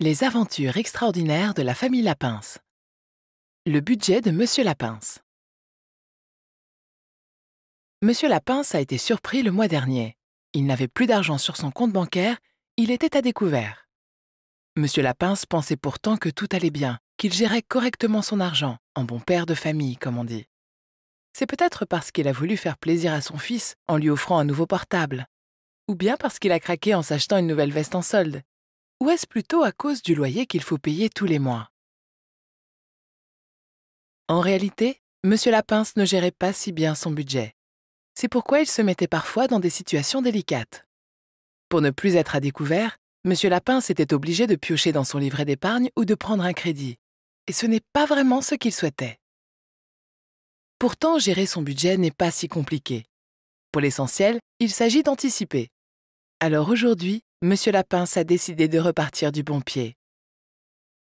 Les aventures extraordinaires de la famille Lapins. Le budget de Monsieur Lapins. Monsieur Lapins a été surpris le mois dernier. Il n'avait plus d'argent sur son compte bancaire, il était à découvert. Monsieur Lapins pensait pourtant que tout allait bien, qu'il gérait correctement son argent, en bon père de famille, comme on dit. C'est peut-être parce qu'il a voulu faire plaisir à son fils en lui offrant un nouveau portable. Ou bien parce qu'il a craqué en s'achetant une nouvelle veste en solde. Ou est-ce plutôt à cause du loyer qu'il faut payer tous les mois? En réalité, Monsieur Lapins ne gérait pas si bien son budget. C'est pourquoi il se mettait parfois dans des situations délicates. Pour ne plus être à découvert, Monsieur Lapins était obligé de piocher dans son livret d'épargne ou de prendre un crédit. Et ce n'est pas vraiment ce qu'il souhaitait. Pourtant, gérer son budget n'est pas si compliqué. Pour l'essentiel, il s'agit d'anticiper. Alors aujourd'hui, Monsieur Lapins a décidé de repartir du bon pied.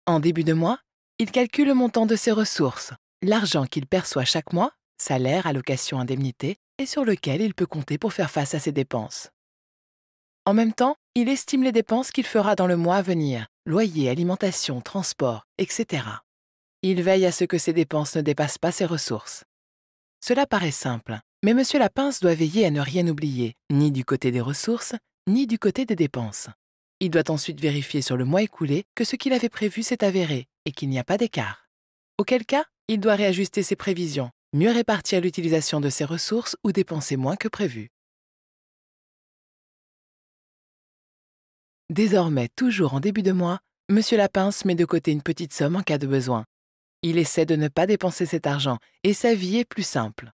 En début de mois, il calcule le montant de ses ressources, l'argent qu'il perçoit chaque mois, salaire, allocation, indemnité, et sur lequel il peut compter pour faire face à ses dépenses. En même temps, il estime les dépenses qu'il fera dans le mois à venir, loyer, alimentation, transport, etc. Il veille à ce que ses dépenses ne dépassent pas ses ressources. Cela paraît simple, mais Monsieur Lapins doit veiller à ne rien oublier, ni du côté des ressources, ni du côté des dépenses. Il doit ensuite vérifier sur le mois écoulé que ce qu'il avait prévu s'est avéré et qu'il n'y a pas d'écart. Auquel cas, il doit réajuster ses prévisions, mieux répartir l'utilisation de ses ressources ou dépenser moins que prévu. Désormais, toujours en début de mois, Monsieur Lapins met de côté une petite somme en cas de besoin. Il essaie de ne pas dépenser cet argent et sa vie est plus simple.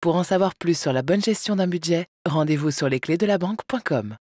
Pour en savoir plus sur la bonne gestion d'un budget, rendez-vous sur lesclésdelabanque.com.